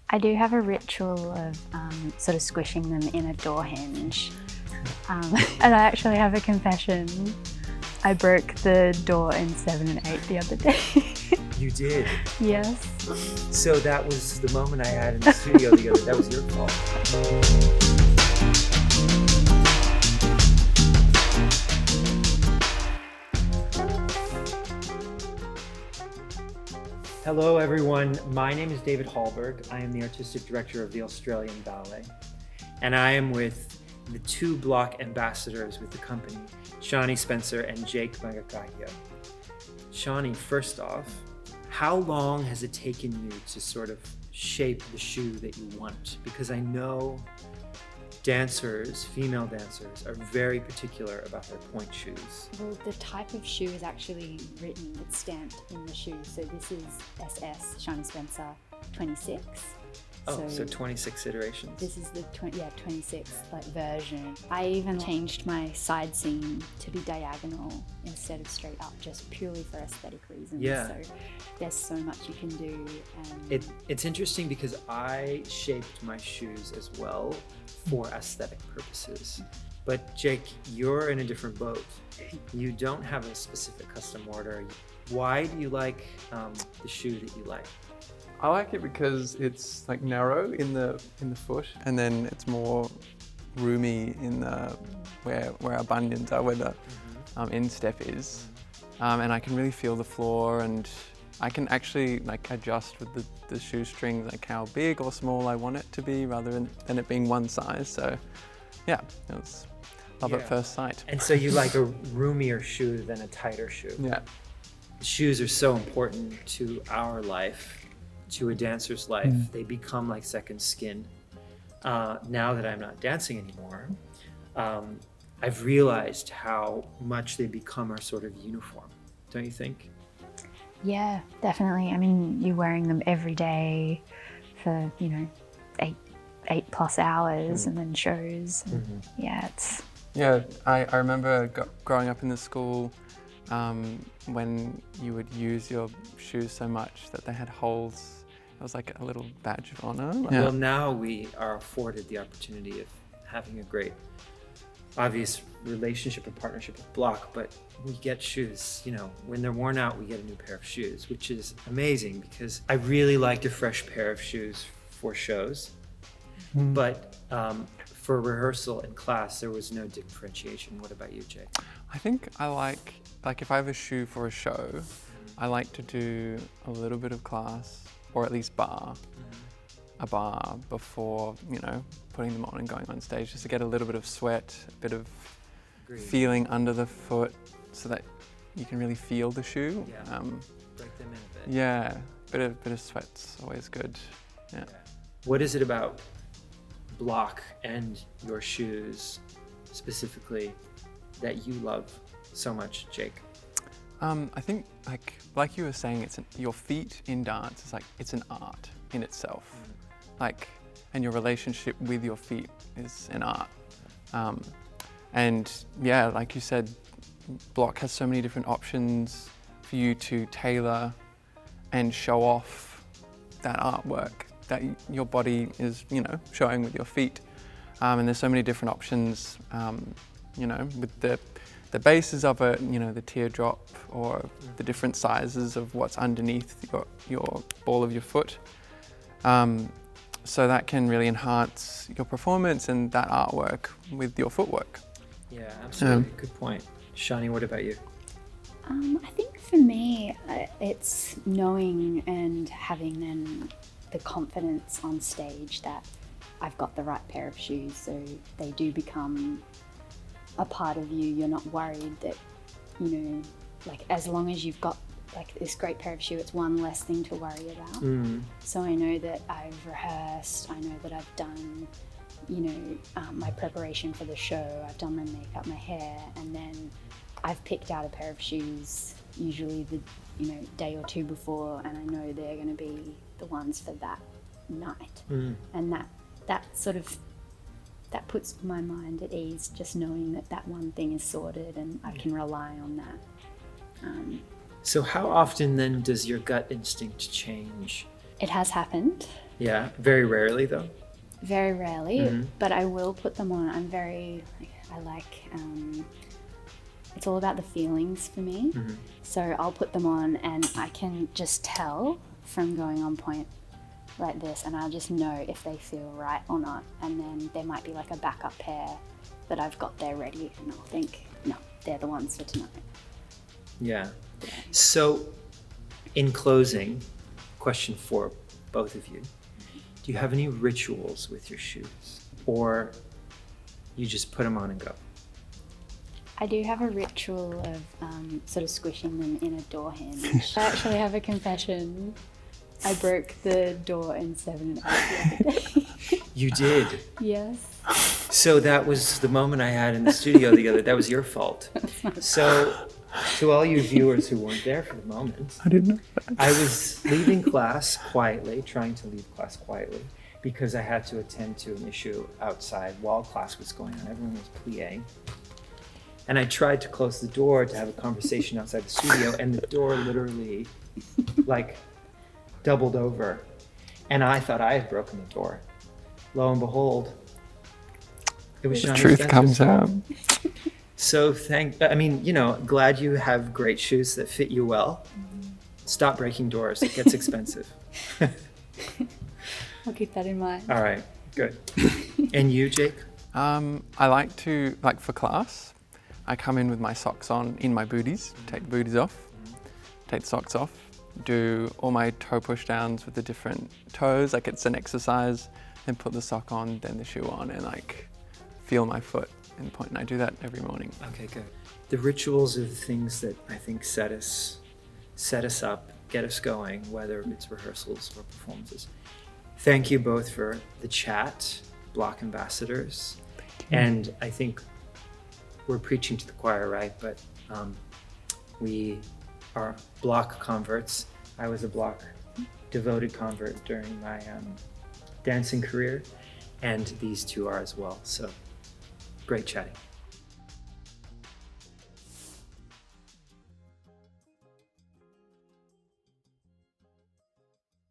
I do have a ritual of sort of squishing them in a door hinge. And I actually have a confession. I broke the door in 7 and 8 the other day. You did? Yes. So that was the moment I had in the studio together. That was your fault. Hello everyone, my name is David Hallberg. I am the Artistic Director of the Australian Ballet. And I am with the two Bloch ambassadors with the company, Shani Spencer and Jake Magakahia. Shani, first off, how long has it taken you to sort of shape the shoe that you want? Because I know dancers, female dancers, are very particular about their point shoes. Well, the type of shoe is actually written, it's stamped in the shoe. So this is SS, Shani Spencer, 26. Oh, so 26 iterations. This is the 26th version. I even changed my side seam to be diagonal instead of straight up, just purely for aesthetic reasons. Yeah. So there's so much you can do. And It's interesting because I shaped my shoes as well for aesthetic purposes. But Jake, you're in a different boat. You don't have a specific custom order. Why do you like the shoe that you like? I like it because it's like narrow in the foot, and then it's more roomy in the where our bunions are, where the instep is, and I can really feel the floor, and I can actually like adjust with the shoestring, like how big or small I want it to be, rather than it being one size. So yeah, it was love at first sight. And so you like a roomier shoe than a tighter shoe. Yeah. Shoes are so important to our life, to a dancer's life. They become like second skin. Now that I'm not dancing anymore, I've realized how much they become our sort of uniform, don't you think? yeah, definitely. I mean, you're wearing them every day for, 8+ hours and then shows. And yeah, it's... Yeah, I remember growing up in the school when you would use your shoes so much that they had holes. It was like a little badge of honor. Well, now we are afforded the opportunity of having a great, obvious relationship and partnership with Bloch, but we get shoes, when they're worn out, we get a new pair of shoes, which is amazing because I really liked a fresh pair of shoes for shows, but for rehearsal and class, there was no differentiation. What about you, Jake? I think I like if I have a shoe for a show, I like to do a little bit of class, or at least a bar before, putting them on and going on stage, just to get a little bit of sweat, a bit of feeling under the foot so that you can really feel the shoe. Yeah, break them in a bit. Yeah, bit of sweat's always good. Yeah. What is it about Bloch and your shoes specifically that you love so much, Jake? I think like you were saying, your feet in dance is it's an art in itself. And your relationship with your feet is an art. And yeah, like you said, Bloch has so many different options for you to tailor and show off that artwork that your body is, showing with your feet. And there's so many different options, with the bases of it, the teardrop or the different sizes of what's underneath your ball of your foot. So that can really enhance your performance and that artwork with your footwork. Yeah, absolutely. Good point. Shani, what about you? I think for me, it's knowing and having then the confidence on stage that I've got the right pair of shoes, so they do become a part of you. You're not worried that, as long as you've got this great pair of shoe, it's one less thing to worry about. So I know that I've rehearsed, I know that I've done, my preparation for the show, I've done my makeup, my hair, and then I've picked out a pair of shoes, usually the day or two before, and I know they're going to be the ones for that night. And that puts my mind at ease, just knowing that one thing is sorted and I can rely on that. So how often then does your gut instinct change It has happened. Yeah, very rarely though. Very rarely, Mhm. but I will put them on. I like, it's all about the feelings for me. Mhm. So I'll put them on and I can just tell from going on point like this, and I'll just know if they feel right or not. And then there might be like a backup pair that I've got there ready, and I'll think, no, they're the ones for tonight. Yeah. So, in closing, question for both of you. Do you have any rituals with your shoes? Or you just put them on and go? I do have a ritual of sort of squishing them in a door hinge. I actually have a confession. I broke the door in 7 and 8 the other day. You did. Yes. So that was the moment I had in the studio the other. That was your fault. So, to all you viewers who weren't there for the moment, I didn't know that. I was leaving class quietly, trying to leave class quietly, because I had to attend to an issue outside while class was going on. Everyone was plieing. And I tried to close the door to have a conversation outside the studio, and the door literally, like, doubled over. And I thought I had broken the door. Lo and behold, it was The Shawnee truth Spencer's comes fault. out. So glad you have great shoes that fit you well. Stop breaking doors, it gets expensive. I'll keep that in mind. All right, good. And you, Jake? I like to, like for class, I come in with my socks on in my booties, take the booties off, take the socks off, do all my toe push downs with the different toes, like it's an exercise, then put the sock on, then the shoe on, and like feel my foot and point. And I do that every morning. Okay, good. The rituals are the things that I think set us up, get us going, whether it's rehearsals or performances. Thank you both for the chat, Bloch ambassadors. And I think we're preaching to the choir, right? But we are Bloch converts. I was a Bloch devoted convert during my dancing career, and these two are as well. So great chatting.